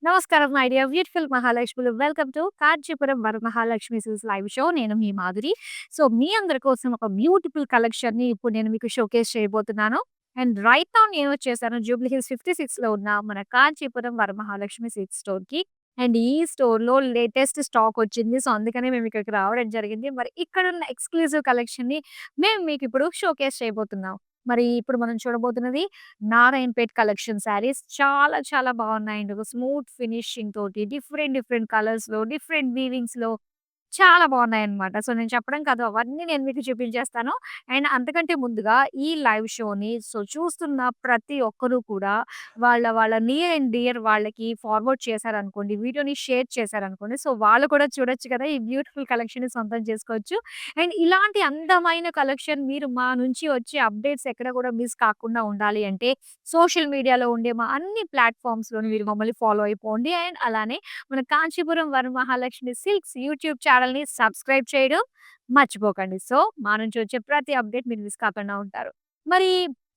నమస్కారం my dear beautiful మహాలక్ష్ములు. Welcome to Kanchipuram Varamahalakshmi silks live show. నేను మీ మాధురి. సో, మీ అందరి కోసం ఒక బ్యూటిఫుల్ కలెక్షన్‌ని ఇప్పుడు నేను మీకు షోకేస్ చేయబోతున్నాను. అండ్ రైట్ నౌ నేను వచ్చేసాను జూబ్లీ హిల్స్ 56లో ఉన్న మన కాంచీపురం వరమహాలక్ష్మి సిల్క్స్ స్టోర్‌కి. అండ్ ఈ స్టోర్‌లో లేటెస్ట్ స్టాక్ వచ్చింది. సో, అందుకనే మేము ఇక్కడికి రావడం జరిగింది. మరి ఇక్కడున్న ఎక్స్‌క్లూజివ్ కలెక్షన్‌ని మేము మీకిప్పుడు షోకేస్ చేయబోతున్నాం. మరి ఇప్పుడు మనం చూడబోతున్నది నారాయణపేట్ కలెక్షన్ శారీస్ చాలా చాలా బాగున్నాయండి. ఒక స్మూత్ ఫినిషింగ్ తోటి డిఫరెంట్ డిఫరెంట్ కలర్స్‌లో, డిఫరెంట్ వీవింగ్స్‌లో చాలా బాగున్నాయన్నమాట. సో, నేను చెప్పడం కాదు అవన్నీ నేను మీకు చూపించేస్తాను. అండ్ అంతకంటే ముందుగా ఈ లైవ్ షోని చూస్తున్న ప్రతి ఒక్కరు కూడా వాళ్ళ నియర్ అండ్ డియర్ వాళ్ళకి ఫార్వర్డ్ చేశారనుకోండి, వీడియోని షేర్ చేశారనుకోండి. సో, వాళ్ళు కూడా చూడొచ్చు కదా! ఈ బ్యూటిఫుల్ కలెక్షన్‌ని సొంతం చేసుకోవచ్చు. అండ్ ఇలాంటి అందమైన కలెక్షన్ మీరు మా నుంచి వచ్చే అప్డేట్స్ ఎక్కడ కూడా మిస్ కాకుండా ఉండాలి అంటే సోషల్ మీడియాలో ఉండే మా అన్ని ప్లాట్‌ఫార్మ్స్‌లోని మీరు మమ్మల్ని ఫాలో అయిపోండి. అండ్ అలానే మన కాంచీపురం వరమహాలక్ష్మి సిల్క్స్ యూట్యూబ్ ఛానెల్‌ని సబ్స్క్రైబ్ చేయడం మర్చిపోకండి. సో, మా నుంచి వచ్చే ప్రతి అప్డేట్ మీరు మిస్ కాకుండా ఉంటారు. మరి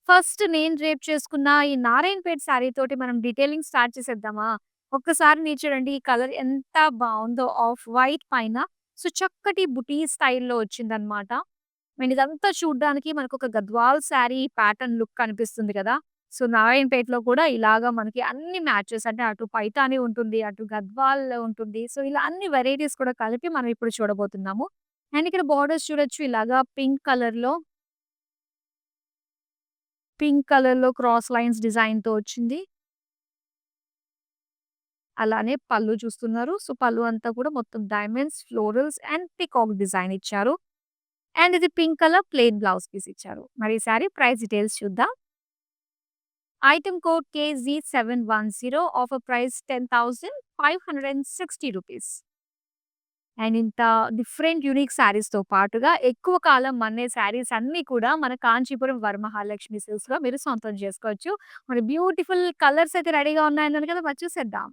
ఫస్ట్ నేను రేప్ చేసుకున్న ఈ నారాయణపేట్ సారీ తోటి మనం డీటెయిలింగ్ స్టార్ట్ చేసేద్దామా? ఒక్కసారి మీరు చూడండి ఈ కలర్ ఎంత బావుందో ఆఫ్ వైట్ పైన చక్కటి బుటీ స్టైల్‌లో వచ్చిందనమాట. అండ్ ఇదంతా చూడ్డానికి మనకొక గద్వాల్ శారీ ప్యాటర్న్ లుక్ కనిపిస్తుంది కదా! సో, నారాయణపేటలో కూడా ఇలాగా మనకి అన్ని మ్యాచెస్ అంటే అటు పైతాని ఉంటుంది, అటు గద్వాల్ ఉంటుంది. సో, ఇలా అన్ని వెరైటీస్ కూడా కలిపి మనం ఇప్పుడు చూడబోతున్నాము. అండ్ ఇక్కడ బోర్డర్స్ చూడొచ్చు ఇలాగా పింక్ కలర్‌లో క్రాస్ లైన్స్ డిజైన్‌తో వచ్చింది. అలానే పళ్ళు చూస్తున్నారు. సో, పళ్ళు అంతా కూడా మొత్తం diamonds, florals and peacock design ఇచ్చారు. అండ్ ఇది pink colour plain blouse piece ఇచ్చారు. మరి ఈ సారీ ప్రైస్ డీటెయిల్స్ చూద్దాం. Item code KZ710 offer price 10,560 rupees. And ఇంత డిఫరెంట్ యూనిక్ శారీస్‌తో పాటుగా ఎక్కువ కాలం మన్నే శారీస్ అన్నీ కూడా మన కాంచీపురం వరమహాలక్ష్మి సిల్క్స్‌లో మీరు సొంతం చేసుకోవచ్చు. మరి బ్యూటిఫుల్ కలర్స్ అయితే రెడీగా ఉన్నాయన్నారు కదా! మరి చూసేద్దాం.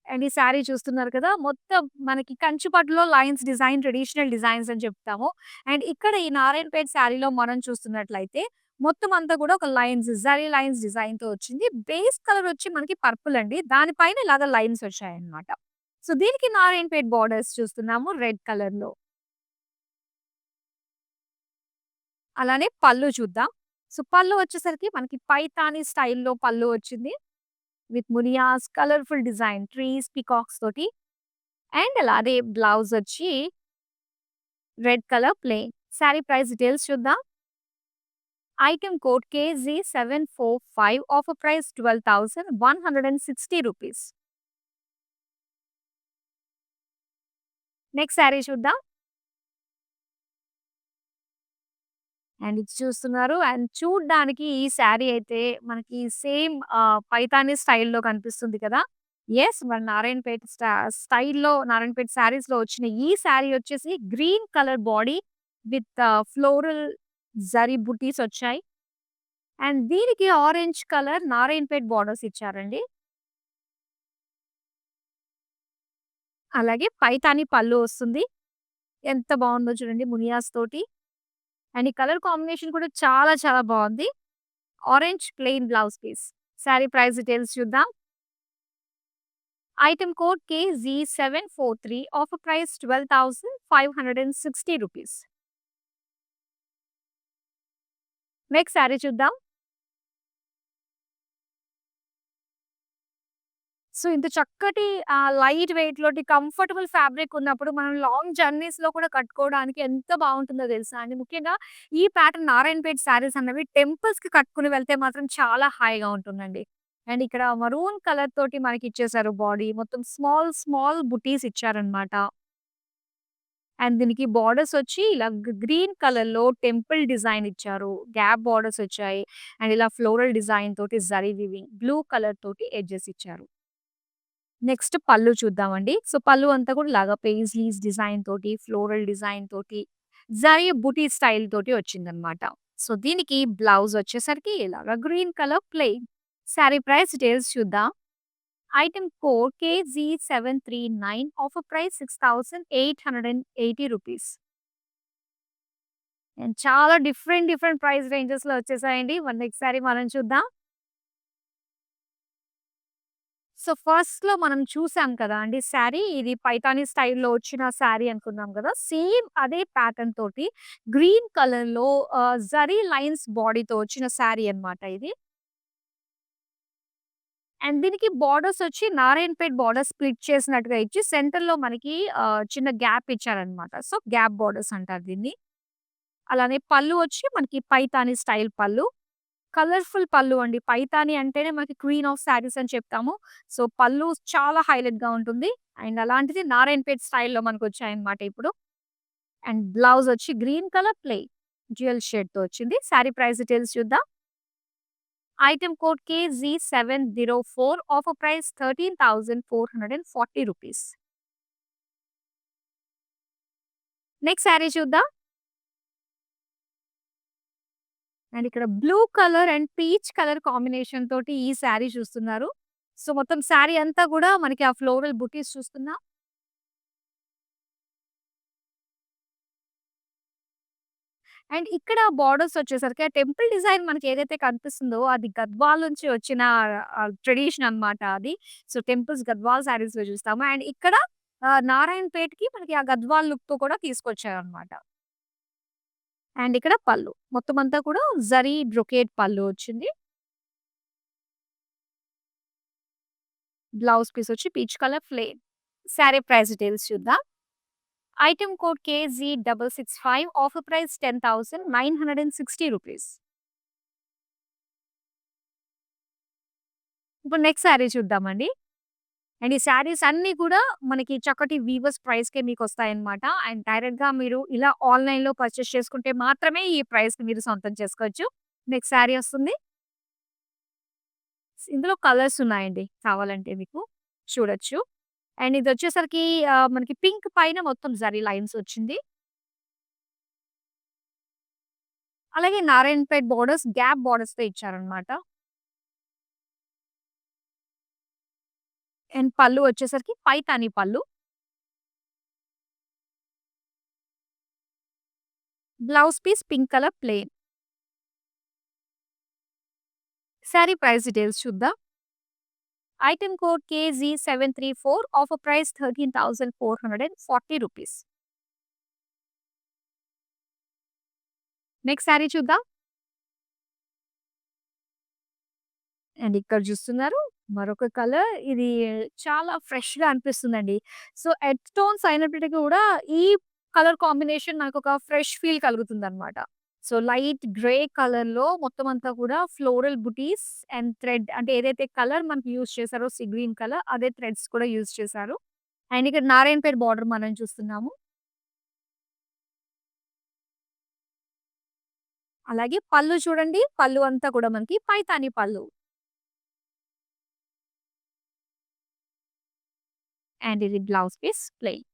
అండ్ ఈ శారీ చూస్తున్నారు కదా! మొత్తం మనకి కంచి పట్టులో లైన్స్ డిజైన్, ట్రెడిషనల్ డిజైన్స్ అని చెప్తాము. అండ్ ఇక్కడ ఈ నారాయణపేట్ శారీలో మనం చూస్తున్నట్లయితే మొత్తం అంతా కూడా ఒక లైన్స్, జరీ లైన్స్ డిజైన్‌తో వచ్చింది. బేస్ కలర్ వచ్చి మనకి పర్పుల్ అండి. దానిపైన ఇలాగ లైన్స్ వచ్చాయన్నమాట. సో, దీనికి నారాయణపేట్ బోర్డర్స్ చూస్తున్నాము రెడ్ కలర్‌లో. అలానే పళ్ళు చూద్దాం. సో, పళ్ళు వచ్చేసరికి మనకి పైతాని స్టైల్‌లో పళ్ళు వచ్చింది. విత్ మునియాస్ కలర్‌ఫుల్ డిజైన్, ట్రీస్, పీకాక్స్ తోటి. అండ్ అలాగే బ్లౌజ్ వచ్చి red colour plain. Sari price details చూద్దాం. Item code KZ745 offer price 12,160 rupees. Next sari చూద్దాం. అండ్ ఇది చూస్తున్నారు. అండ్ చూడ్డానికి ఈ సారీ అయితే మనకి సేమ్ పైతాని స్టైల్‌లో కనిపిస్తుంది కదా! యెస్. మన నారాయణపేట స్టైల్‌లో నారాయణపేట శారీస్‌లో వచ్చిన ఈ సారీ వచ్చేసి green colour body with floral zari బుటీస్ వచ్చాయి. అండ్ దీనికి ఆరెంజ్ కలర్ నారాయణపేట్ బోర్డర్స్ ఇచ్చారండి. అలాగే పైతాని పళ్ళు వస్తుంది. ఎంత బావుందో చూడండి మునియాస్ తోటి. అండ్ ఈ కలర్ కాంబినేషన్ కూడా చాలా చాలా బావుంది. Orange plain blouse piece. Sari price details చూద్దాం. Item code KZ743 offer price 12,560 rupees. Next sari చూద్దాం. సో, ఇంత చక్కటి లైట్ వెయిట్‌లోటి కంఫర్టబుల్ ఫ్యాబ్రిక్ ఉన్నప్పుడు మనం లాంగ్ జర్నీస్‌లో కూడా కట్టుకోవడానికి ఎంత బావుంటుందో తెలుసా అండి. ముఖ్యంగా ఈ ప్యాటర్న్ నారాయణపేట్ శారీస్ అన్నవి టెంపుల్స్‌కి కట్టుకొని వెళ్తే మాత్రం చాలా హాయిగా ఉంటుందండి. అండ్ ఇక్కడ మరూన్ కలర్ తోటి మనకిచ్చేసారు బాడీ. మొత్తం స్మాల్ స్మాల్ బుటీస్ ఇచ్చారనమాట. అండ్ దీనికి బోర్డర్స్ వచ్చి ఇలా గ్రీన్ కలర్‌లో టెంపుల్ డిజైన్ ఇచ్చారు. గ్యాప్ బోర్డర్స్ వచ్చాయి. అండ్ ఇలా ఫ్లోరల్ డిజైన్ తోటి జరీ వీవింగ్ బ్లూ కలర్ తోటి ఎడ్జెస్ ఇచ్చారు. నెక్స్ట్ పళ్ళు చూద్దామండి. సో, పళ్ళు అంతా కూడా ఇలాగా పెయిస్లీస్ డిజైన్ తోటి, ఫ్లోరల్ డిజైన్ తోటి, జరీ బుటీ స్టైల్ తోటి వచ్చిందనమాట. సో, దీనికి బ్లౌజ్ వచ్చేసరికి ఇలాగా green colour plain. Sari price details చూద్దాం. Item code KZ739 offer price 6,880 rupees. And చాలా డిఫరెంట్ డిఫరెంట్ ప్రైస్ రేంజెస్‌లో వచ్చేసాయండి. మరి నెక్స్ట్ సారీ మనం చూద్దాం. సో, ఫస్ట్‌లో మనం చూసాం కదా అండి శారీ. ఇది పైతాని స్టైల్‌లో వచ్చిన శారీ అనుకున్నాం గదా! సేమ్ అదే ప్యాటర్న్ తోటి గ్రీన్ కలర్‌లో జరీ లైన్స్ బాడీతో వచ్చిన శారీ అన్నమాట ఇది. అండ్ దీనికి బోర్డర్స్ వచ్చి నారాయణపేట్ బోర్డర్ స్ప్లిట్ చేసినట్టుగా ఇచ్చి సెంటర్‌లో మనకి చిన్న గ్యాప్ ఇచ్చారన్నమాట. సో, గ్యాప్ బోర్డర్స్ అంటారు దీన్ని. అలానే పళ్ళు వచ్చి మనకి పైతాని స్టైల్ పళ్ళు. కలర్‌ఫుల్ పళ్ళు అండి. పైతాని అంటేనే మనకి క్వీన్ ఆఫ్ శారీస్ అని చెప్తాము. సో, పళ్ళు చాలా హైలైట్‌గా ఉంటుంది. అండ్ అలాంటిది నారాయణపేట్ స్టైల్‌లో మనకొచ్చాయన్నమాట ఇప్పుడు. అండ్ బ్లౌజ్ వచ్చి గ్రీన్ కలర్ ప్లెయిన్ డ్యూయల్ షేడ్‌తో వచ్చింది. శారీ ప్రైస్ డీటెయిల్స్ చూద్దాం. Item code KZ704 offer price 13,440 rupees. Next sari చూద్దాం. అండ్ ఇక్కడ blue colour and peach colour combination తోటి ఈ శారీ చూస్తున్నారు. సో, మొత్తం శారీ అంతా గూడా మనకి ఆ ఫ్లోరల్ బుటీస్ చూస్తున్నాం. అండ్ ఇక్కడ బోర్డర్స్ వచ్చేసరికి ఆ టెంపుల్ డిజైన్ మనకి ఏదైతే కనిపిస్తుందో అది గద్వాల్ నుంచి వచ్చిన ట్రెడిషన్ అన్నమాట అది. సో, టెంపుల్స్ గద్వాల్ శారీస్‌లో చూస్తాము. అండ్ ఇక్కడ నారాయణపేట్‌కి మనకి ఆ గద్వాల్ లుక్‌తో కూడా తీసుకొచ్చారన్నమాట. అండ్ ఇక్కడ పళ్ళు. మొత్తం అంతా కూడా జరీ బ్రొకేట్ పళ్ళు వచ్చింది. బ్లౌజ్ పీస్ వచ్చి peach colour plain. Sari price details చూద్దాం. Item code KZ665 offer price 10,960 rupees. ఇప్పుడు నెక్స్ట్ శారీ చూద్దామండి. అండ్ ఈ శారీస్ అన్నీ కూడా మనకి చక్కటి వీవర్స్ ప్రైస్‌కే మీకొస్తాయన్నమాట. అండ్ డైరెక్ట్‌గా మీరు ఇలా ఆన్‌లైన్‌లో పర్చేస్ చేసుకుంటే మాత్రమే ఈ ప్రైస్‌కి మీరు సొంతం చేసుకోవచ్చు. నెక్స్ట్ శారీ వస్తుంది. ఇందులో కలర్స్ ఉన్నాయండి. కావాలంటే మీకు చూడొచ్చు. అండ్ ఇదొచ్చేసరికి మనకి పింక్ పైన మొత్తం జరీ లైన్స్ వచ్చింది. అలాగే నారాయణపేట్ బోర్డర్స్ గ్యాప్ బోర్డర్స్‌తో ఇచ్చారన్నమాట. అండ్ పళ్ళు వచ్చేసరికి పైతాని పళ్ళు. Blouse piece pink colour plain. Sari price details చూద్దాం. Item code KZ734 offer price 13,440 rupees. Next sari చూద్దాం. అండ్ ఇక్కడ చూస్తున్నారు మరొక కలర్. ఇది చాలా ఫ్రెష్‌గా అనిపిస్తుందండి. సో, ఎర్త్ టోన్స్ అయినప్పటికీ కూడా ఈ కలర్ కాంబినేషన్ నాకొక ఫ్రెష్ ఫీల్ కలుగుతుందన్నమాట. సో, లైట్ గ్రే కలర్‌లో మొత్తం అంతా కూడా ఫ్లోరల్ బుటీస్ అండ్ థ్రెడ్ అంటే ఏదైతే కలర్ మనకి యూజ్ చేశారో గ్రీన్ కలర్ అదే థ్రెడ్స్ కూడా యూజ్ చేశారు. అండ్ ఇక్కడ నారాయణపేట్ బార్డర్ మనం చూస్తున్నాము. అలాగే పళ్ళు చూడండి. పళ్ళు అంతా కూడా మనకి పైతాని పళ్ళు. అండ్ ఇది blouse piece plain.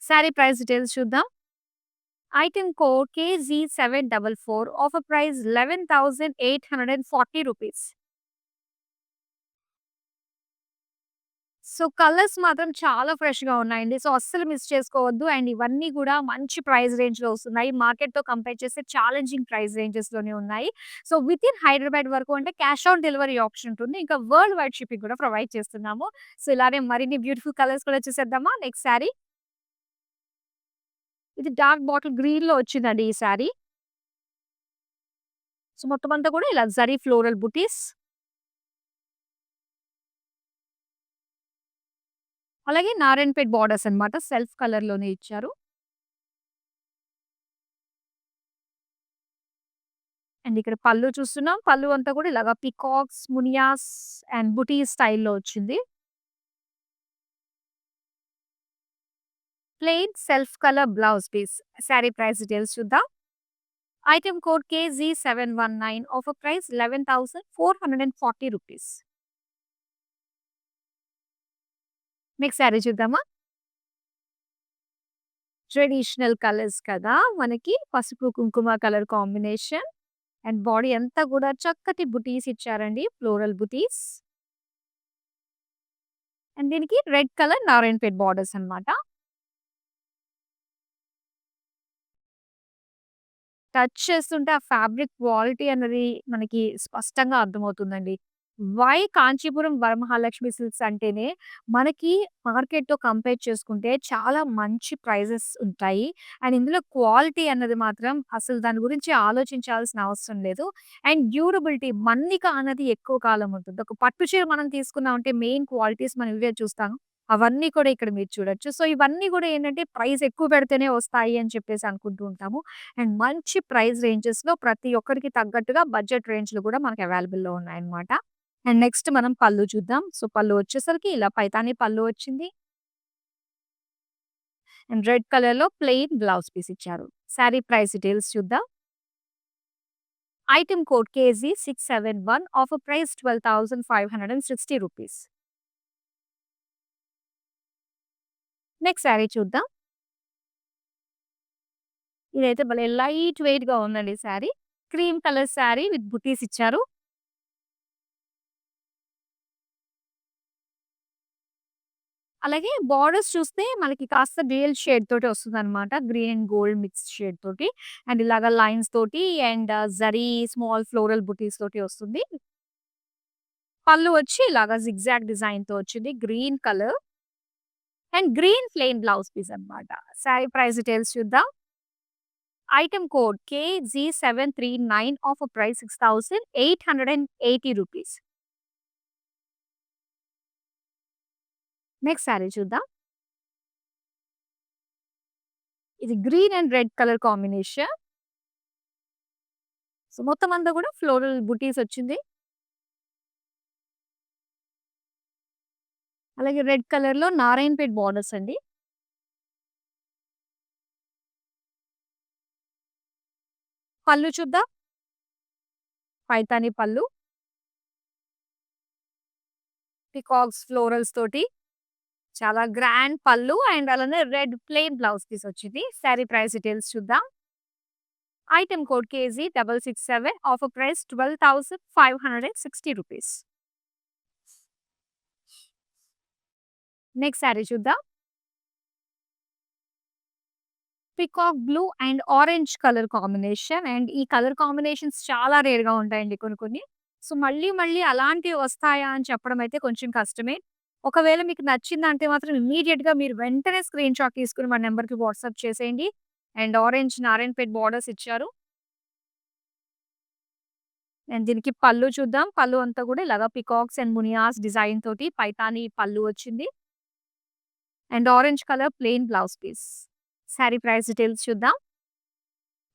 Sari price details చూద్దాం. Item code KZ744 offer price 11,840 rupees. So, colours మాత్రం చాలా ఫ్రెష్‌గా ఉన్నాయండి. సో, అస్సలు మిస్ చేసుకోవద్దు. అండ్ ఇవన్నీ కూడా మంచి ప్రైస్ రేంజ్‌లో వస్తున్నాయి. మార్కెట్‌తో కంపేర్ చేస్తే ఛాలెంజింగ్ ప్రైస్ రేంజెస్‌లోనే ఉన్నాయి. సో, వితిన్ హైదరాబాద్ వరకు అంటే క్యాష్ ఆన్ డెలివరీ ఆప్షన్ ఉంటుంది. ఇంకా వరల్డ్ వైడ్ షిప్పింగ్ కూడా ప్రొవైడ్ చేస్తున్నాము. సో, ఇలానే మరిన్ని బ్యూటిఫుల్ కలర్స్ కూడా చూసేద్దామా? నెక్స్ట్ శారీ. ఇది డార్క్ బాటిల్ గ్రీన్‌లో వచ్చిందండి ఈ శారీ. సో, మొత్తం అంతా కూడా ఇలా జరీ ఫ్లోరల్ బుటీస్. అలాగే నారాయణపేట్ బోర్డర్స్ అన్నమాట. సెల్ఫ్ కలర్‌లోనే ఇచ్చారు. అండ్ ఇక్కడ పళ్ళు చూస్తున్నాం. పళ్ళు అంతా కూడా ఇలాగా పీకాక్స్, మునియాస్ అండ్ బుటీ స్టైల్‌లో వచ్చింది. Plain self colour blouse piece. Sari price details చూద్దాం. Item code KZ719 offer price 11,440 rupees. Next sari చూద్దామా? ట్రెడిషనల్ కలర్స్ కదా! మనకి పసుపు, కుంకుమ కలర్ కాంబినేషన్. అండ్ బాడీ అంతా కూడా చక్కటి బుటీస్ ఇచ్చారండి. Floral buttis. అండ్ దీనికి రెడ్ కలర్ నారాయణపేట్ బోర్డర్స్ అన్నమాట. టచ్ చేస్తుంటే ఆ ఫ్యాబ్రిక్ క్వాలిటీ అన్నది మనకి స్పష్టంగా అర్థమవుతుందండి. వై కాంచీపురం వరమహాలక్ష్మి సిల్క్స్ అంటేనే మనకి మార్కెట్‌తో కంపేర్ చేసుకుంటే చాలా మంచి ప్రైజెస్ ఉంటాయి. అండ్ ఇందులో క్వాలిటీ అన్నది మాత్రం అసలు దాని గురించి ఆలోచించాల్సిన అవసరం లేదు. అండ్ డ్యూరబిలిటీ మన్నిక అన్నది ఎక్కువ కాలం ఉంటుంది. ఒక పట్టు చీర మనం తీసుకున్నామంటే మెయిన్ క్వాలిటీస్ మనం ఇవే చూస్తాం. అవన్నీ కూడా ఇక్కడ మీరు చూడొచ్చు. సో, ఇవన్నీ కూడా ఏంటంటే ప్రైస్ ఎక్కువ పెడితేనే వస్తాయి అని చెప్పేసి అనుకుంటూ ఉంటాము. అండ్ మంచి ప్రైస్ రేంజెస్‌లో ప్రతి ఒక్కరికి తగ్గట్టుగా బడ్జెట్ రేంజ్‌లో కూడా మనకు అవైలబుల్‌లో ఉన్నాయన్నమాట. అండ్ నెక్స్ట్ మనం పళ్ళు చూద్దాం. సో, పళ్ళు వచ్చేసరికి ఇలా పైతాని పళ్ళు వచ్చింది. అండ్ రెడ్ కలర్‌లో ప్లెయిన్ బ్లౌజ్ పీస్ ఇచ్చారు. సారీ ప్రైస్ డీటెయిల్స్ చూద్దాం. Item code KG 671 offer price 12,560 rupees. Next sari చూద్దాం. ఇదైతే భలే లైట్ వెయిట్‌గా ఉందండి sorry. Cream colour sorry with బుటీస్ ఇచ్చారు. అలాగే బోర్డర్స్ చూస్తే మనకి కాస్త డ్యూయల్ షేడ్ తోటి వస్తుందన్నమాట. Green and gold mix shade తోటి. అండ్ ఇలాగ లైన్స్ తోటి and zari small floral butis తోటి వస్తుంది. పళ్ళు వచ్చి ఇలాగా జిగ్‌జాగ్ డిజైన్‌తో వచ్చింది. Green colour and green plain blouse piece అన్నమాట. సారీ ప్రైస్ డీటెయిల్స్ చూద్దాం. Item code KG739 offer price 6,880 rupees. Next sari చూద్దాం. ఇది green and red colour combination. So, మొత్తం అంతా కూడా ఫ్లోరల్ బుటీస్ వచ్చింది. అలాగే రెడ్ కలర్‌లో నారాయణపేట్ బోర్డర్స్ అండి. పళ్ళు చూద్దాం. పైతాని పళ్ళు. పికాక్స్ ఫ్లోరల్స్ తోటి చాలా గ్రాండ్ పళ్ళు అండ్ అలానే రెడ్ ప్లెయిన్ బ్లౌజ్ పీస్ వచ్చింది. సారీ ప్రైస్ డీటెయిల్స్ చూద్దాం. Item code KG667 offer price 12,560 rupees. Next sari చూద్దాం. Peacock blue and orange colour combination and ఈ కలర్ కాంబినేషన్స్ చాలా రేర్‌గా ఉంటాయండి కొన్ని కొన్ని. సో, మళ్ళీ మళ్ళీ అలాంటివి వస్తాయా అని చెప్పడం అయితే కొంచెం కష్టమే. ఒకవేళ మీకు నచ్చిందంటే మాత్రం ఇమ్మీడియేట్‌గా మీరు వెంటనే స్క్రీన్‌షాట్ తీసుకొని మన నంబర్‌కి వాట్సాప్ చేసేయండి. అండ్ ఆరెంజ్ నారాయణపేట్ బోర్డర్స్ ఇచ్చారు. అండ్ దీనికి పళ్ళు చూద్దాం. పళ్ళు అంతా కూడా ఇలాగా పికాక్స్ అండ్ మునియాస్ డిజైన్ తోటి పైతాని పళ్ళు వచ్చింది. And orange colour plain blouse piece. Sari price details చూద్దాం.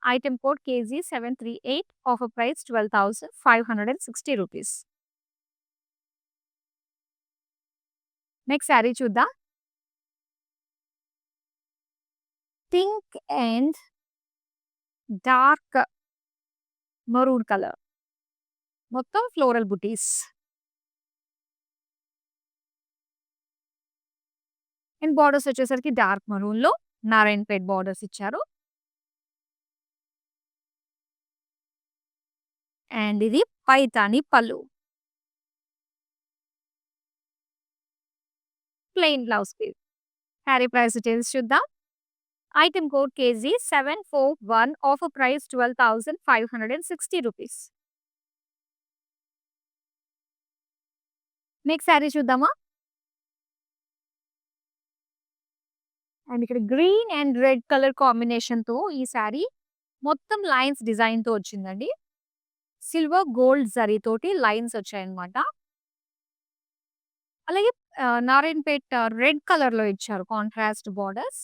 Item code KG738 offer price 12,560 rupees. Next sari చూద్దాం. Pink and dark maroon colour. మొత్తం ఫ్లోరల్ బుటీస్. అండ్ బోర్డర్స్ వచ్చేసరికి డార్క్ మరూన్‌లో నారాయణపేట్ బోర్డర్స్ ఇచ్చారు. అండ్ ఇది పైతాని పళ్ళు. Plain blouse piece. Sari price details చూద్దాం. Item code KG741 offer price 12,560 rupees. Next sari చూద్దామా? And ఇక్కడ గ్రీన్ అండ్ రెడ్ కలర్ కాంబినేషన్‌తో ఈ సారీ మొత్తం లైన్స్ డిజైన్‌తో వచ్చిందండి. సిల్వర్ గోల్డ్ జరీ తోటి లైన్స్ వచ్చాయన్నమాట. అలాగే నారాయణపేట్ రెడ్ కలర్‌లో ఇచ్చారు కాంట్రాస్ట్ బోర్డర్స్.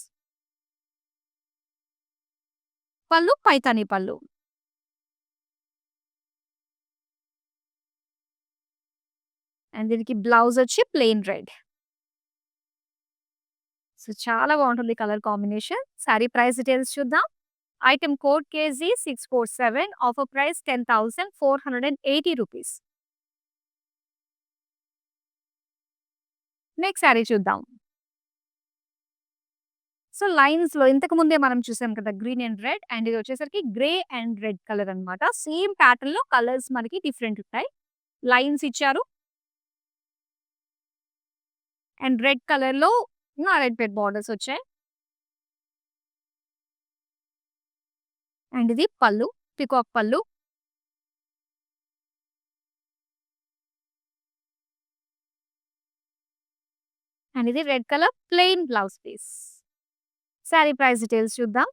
పళ్ళు పైతాని పళ్ళు. అండ్ దీనికి బ్లౌజ్ వచ్చి ప్లెయిన్ రెడ్. సో, చాలా బాగుంటుంది colour combination. Sari price details చూద్దాం. Item code KG647 offer price 10,480 rupees. Next sari చూద్దాం. సో, లైన్స్‌లో ఇంతకు ముందే మనం చూసాం కదా! గ్రీన్ అండ్ రెడ్ అండ్ ఇది వచ్చేసరికి గ్రే అండ్ రెడ్ కలర్ అన్నమాట. సేమ్ ప్యాటర్న్‌లో కలర్స్ మనకి డిఫరెంట్ ఉంటాయి. లైన్స్ ఇచ్చారు. అండ్ రెడ్ కలర్‌లో నారాయణపేట్ బోర్డర్స్ వచ్చాయి. అండ్ ఇది పళ్ళు. పీకాక్ పళ్ళు. అండ్ ఇది red colour plain blouse piece. Sari price details చూద్దాం.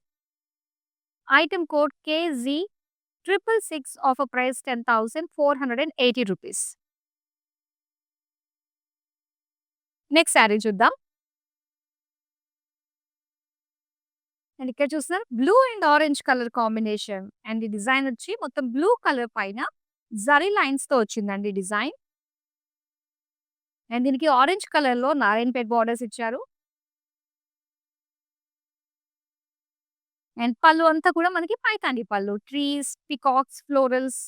Item code KG 666 offer price 10,480 rupees. Next sari చూద్దాం. అండ్ ఇక్కడ చూస్తున్నారు blue and orange colour combination. And ఈ డిజైన్ వచ్చి మొత్తం బ్లూ కలర్ పైన జరీ లైన్స్ తో వచ్చిందండి డిజైన్. అండ్ దీనికి ఆరెంజ్ కలర్ లో నారాయణపేట్ బార్డర్స్ ఇచ్చారు. అండ్ పళ్ళు అంతా కూడా మనకి పైతాండి పళ్ళు. Trees, peacocks, florals,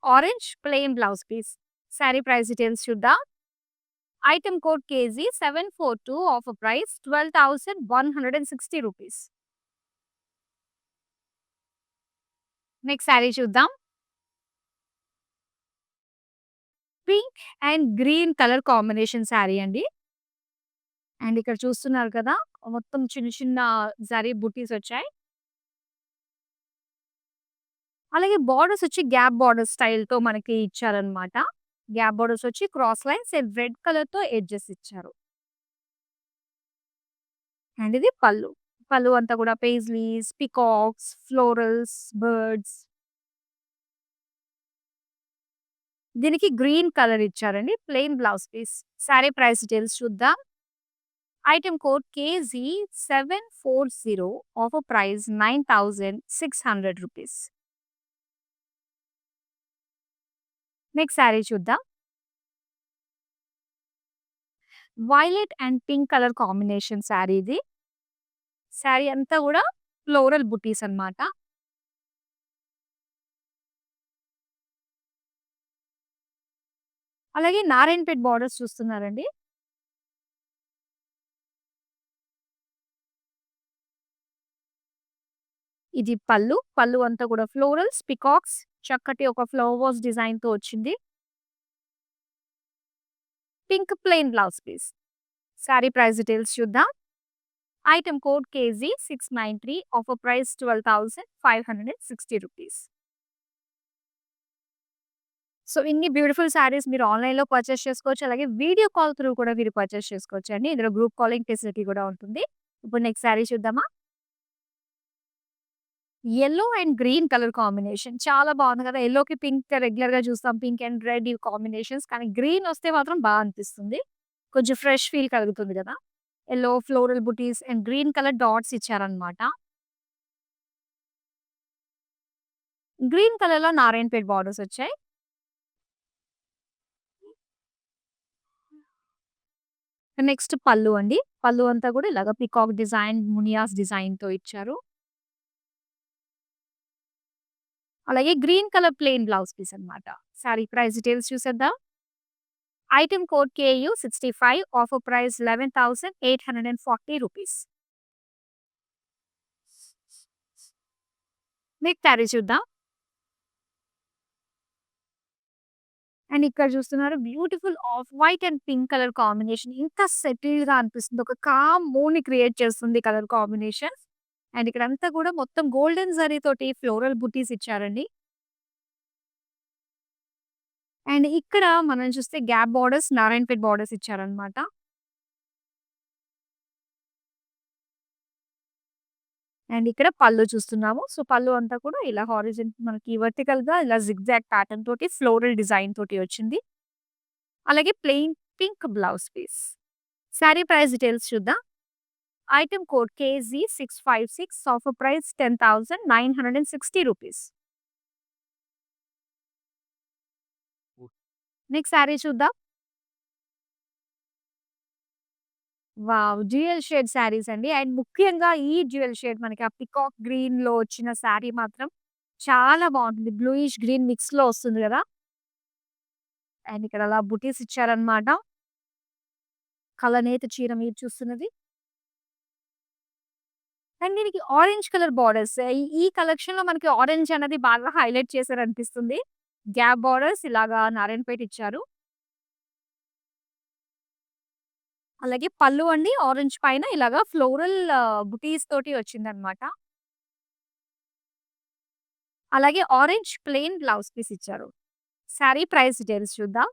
orange plain blouse piece. Sari price details చూద్దాం. Item code KG 742 offer price 12,160 rupees. Next sari చూద్దాం. Pink and green colour combination sari అండి. అండ్ ఇక్కడ చూస్తున్నారు కదా మొత్తం చిన్న చిన్న జరీ బుటీస్ వచ్చాయి. అలాగే బార్డర్స్ వచ్చి గ్యాప్ బార్డర్ స్టైల్ తో మనకి ఇచ్చారనమాట. గ్యాప్ బార్డర్స్ వచ్చి cross lines and red colour తో ఎడ్జెస్ ఇచ్చారు. అండ్ ఇది పళ్ళు. పళ్ళు అంతా కూడా పేజ్లీస్, పికాక్స్, ఫ్లోరల్స్, బర్డ్స్. దీనికి గ్రీన్ కలర్ ఇచ్చారండి. Plain blouse piece. Sari price details చూద్దాం. Item code KG 740 offer price 9,600 rupees. Next sari చూద్దాం. Violet and pink colour combination sari ఇది. సారీ అంతా కూడా ఫ్లోరల్ బుటీస్ అన్నమాట. అలాగే నారాయణపేట్ బార్డర్స్ చూస్తున్నారండి. ఇది పళ్ళు. పళ్ళు అంతా కూడా ఫ్లోరల్స్, పికాక్స్, చక్కటి ఒక ఫ్లవర్స్ డిజైన్ తో వచ్చింది. Pink plain blouse piece. Sari price details చూద్దాం. Item code KG 693 offer price 12,560 rupees. So ఇన్ని బ్యూటిఫుల్ సారీస్ మీరు ఆన్‌లైన్‌లో పర్చేస్ చేసుకోవచ్చు. అలాగే వీడియో కాల్ త్రూ కూడా మీరు పర్చేస్ చేసుకోవచ్చండి. ఇందులో గ్రూప్ కాలింగ్ ఫెసిలిటీ కూడా ఉంటుంది. ఇప్పుడు నెక్స్ట్ సారీ చూద్దామా? Yellow and green colour combination చాలా బాగుంది కదా! యెల్లోకి పింక్ రెగ్యులర్‌గా చూస్తాం. పింక్ అండ్ రెడ్ ఇవి కాంబినేషన్స్. కానీ గ్రీన్ వస్తే మాత్రం అనిపిస్తుంది. కొంచెం ఫ్రెష్ ఫీల్ కలుగుతుంది కదా! Yellow floral buttis and green colour dots ఇచ్చారన్నమాట. గ్రీన్ కలర్‌లో నారాయణపేట్ బార్డర్స్ వచ్చాయి. నెక్స్ట్ పళ్ళు అండి. పళ్ళు అంతా కూడా ఇలాగ పీకాక్ డిజైన్, మునియాస్ డిజైన్‌తో ఇచ్చారు. అలాగే green colour plain blouse piece అన్నమాట. సారీ ప్రైస్ డీటెయిల్స్ చూసేద్దాం. Item code K U 65 offer price 11,840 rupees. Next sari చూద్దాం. అండ్ ఇక్కడ చూస్తున్నారు beautiful off white and pink colour combination. ఇంత సెటిల్డ్‌గా అనిపిస్తుంది. ఒక కామ్ మూడ్‌ని క్రియేట్ చేస్తుంది కలర్ కాంబినేషన్. అండ్ ఇక్కడంతా కూడా మొత్తం గోల్డెన్ జరీ తోటి ఫ్లోరల్ బుటీస్ ఇచ్చారండి. అండ్ ఇక్కడ మనం చూస్తే గ్యాప్ బార్డర్స్, నారాయణపేట్ బార్డర్స్ ఇచ్చారన్నమాట. అండ్ ఇక్కడ పళ్ళు చూస్తున్నాము. సో, పళ్ళు అంతా కూడా ఇలా మనకి వర్టికల్‌గా ఇలా జిగ్‌జాగ్ ప్యాటర్న్ తోటి ఫ్లోరల్ డిజైన్ తోటి వచ్చింది. అలాగే plain pink blouse piece. Sari price details చూద్దాం. Item code KG 656 offer price 10,960 rupees. Next sari చూద్దాం. వావ్! డ్యూయల్ షేడ్ సారీస్ అండి. అండ్ ముఖ్యంగా ఈ డ్యూయల్ షేడ్ మనకి ఆ పికాక్ గ్రీన్‌లో వచ్చిన సారీ మాత్రం చాలా బావుంటుంది. బ్లూయిష్ గ్రీన్ మిక్స్‌లో వస్తుంది గదా! అండ్ ఇక్కడ అలా బుటీస్ ఇచ్చారన్నమాట. కలనేత చీర మీరు చూస్తున్నది. అండ్ దీనికి ఆరెంజ్ కలర్ బార్డర్స్. ఈ కలెక్షన్‌లో మనకి ఆరెంజ్ అనేది బాగా హైలైట్ చేశారనిపిస్తుంది. గ్యాప్ బార్డర్స్ ఇలాగా నారాయణపేట ఇచ్చారు. అలాగే పళ్ళు అండి ఆరెంజ్ పైన ఇలాగా ఫ్లోరల్ బుటీస్ తోటి వచ్చిందన్నమాట. అలాగే ఆరెంజ్ ప్లెయిన్ బ్లౌజ్ పీస్ ఇచ్చారు. సారీ ప్రైస్ డీటెయిల్స్ చూద్దాం.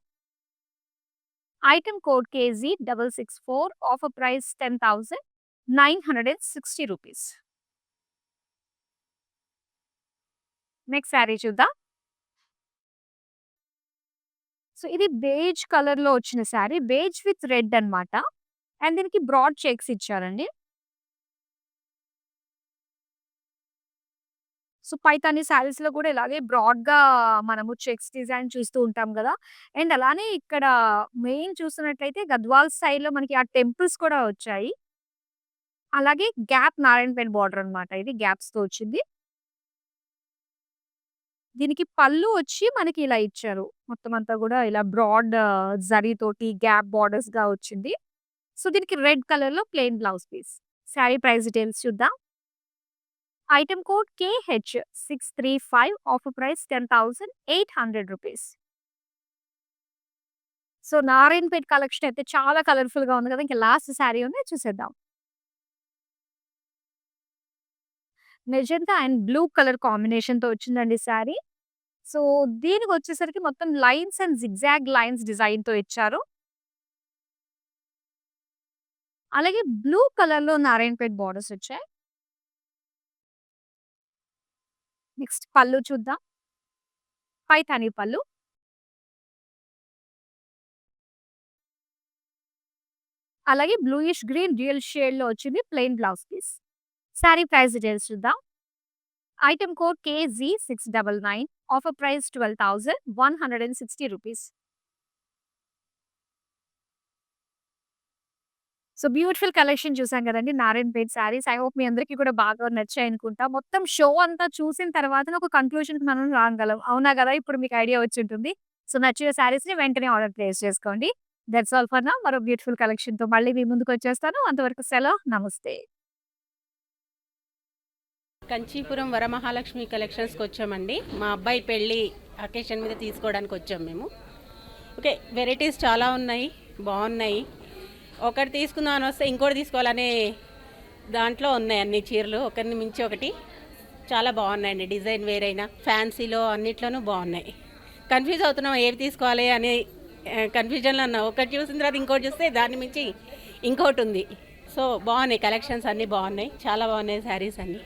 Item code KZ664, offer price 10,960 rupees. Next sari చూద్దాం. సో ఇది బేజ్ కలర్‌లో వచ్చిన శారీ. బేజ్ విత్ రెడ్ అన్నమాట. అండ్ దీనికి బ్రాడ్ చెక్స్ ఇచ్చారండి. సో పైతాని శారీస్‌లో కూడా ఇలాగే బ్రాడ్‌గా మనము చెక్స్ డిజైన్ చూస్తూ ఉంటాం గదా! అండ్ అలానే ఇక్కడ మెయిన్ చూస్తున్నట్లయితే గద్వాల్ స్టైల్‌లో మనకి ఆ టెంపుల్స్ కూడా వచ్చాయి. అలాగే గ్యాప్ నారాయణపేట్ బార్డర్ అన్నమాట. ఇది గ్యాప్స్‌తో వచ్చింది. దీనికి పళ్ళు వచ్చి మనకి ఇలా ఇచ్చారు. మొత్తం అంతా గూడా ఇలా బ్రాడ్ జరీతోటి గ్యాప్ బార్డర్స్‌గా వచ్చింది. సో దీనికి రెడ్ కలర్‌లో plain blouse piece. Sari price details చూద్దాం. Item code KH635, offer price 10,800 rupees. So Narayanpet collection అయితే చాలా కలర్‌ఫుల్‌గా ఉంది కదా! ఇంకా లాస్ట్ శారీ ఉంది చూసేద్దాం. మెజెంటా అండ్ బ్లూ కలర్ కాంబినేషన్‌తో వచ్చిందండి శారీ. సో దీనికొచ్చేసరికి మొత్తం లైన్స్ అండ్ జిగ్‌జాగ్ లైన్స్ డిజైన్‌తో ఇచ్చారు. అలాగే బ్లూ కలర్‌లో నారాయణపేట్ బార్డర్స్ వచ్చాయి. నెక్స్ట్ పళ్ళు చూద్దాం. పైతాని పళ్ళు. అలాగే బ్లూయిష్ గ్రీన్ డ్యూయల్ షేడ్‌లో వచ్చింది plain blouse piece. Sari price details చూద్దాం. Item code KZ699, offer price 12,160 rupees. So beautiful collection చూసాం కదండీ నారాయణపేట్ శారీస్. ఐ హోప్ మీ అందరికీ కూడా బాగా నచ్చాయనుకుంటా. మొత్తం షో అంతా చూసిన తర్వాతనే ఒక కన్క్లూషన్‌కి మనం రాగలం. అవునా గదా! ఇప్పుడు మీకు ఐడియా వచ్చుంటుంది. సో నచ్చిన శారీస్‌ని వెంటనే ఆర్డర్ ప్లేస్ చేసుకోండి. That's all for now. మరో బ్యూటిఫుల్ కలెక్షన్‌తో మళ్ళీ మీ ముందుకొచ్చేస్తాను. అంతవరకు సెలవు. నమస్తే. కంచీపురం వరమహాలక్ష్మి కలెక్షన్స్కి వచ్చామండి. మా అబ్బాయి పెళ్ళి అకేషన్ మీద తీసుకోవడానికి వచ్చాం మేము. ఓకే, వెరైటీస్ చాలా ఉన్నాయి, బాగున్నాయి. ఒకటి తీసుకుందాం అని వస్తే ఇంకోటి తీసుకోవాలనే దాంట్లో ఉన్నాయి అన్ని చీరలు, ఒకరిని మించి ఒకటి. చాలా బాగున్నాయండి, డిజైన్ వేరైనా ఫ్యాన్సీలో అన్నిట్లోనూ బాగున్నాయి. కన్ఫ్యూజ్ అవుతున్నాం ఏవి తీసుకోవాలి అని కన్ఫ్యూజన్లో ఉన్నాం. ఒకటి చూసిన తర్వాత ఇంకోటి చూస్తే దాన్ని మించి ఇంకోటి ఉంది. సో బాగున్నాయి, కలెక్షన్స్ అన్నీ బాగున్నాయి, చాలా బాగున్నాయి శారీస్ అన్నీ.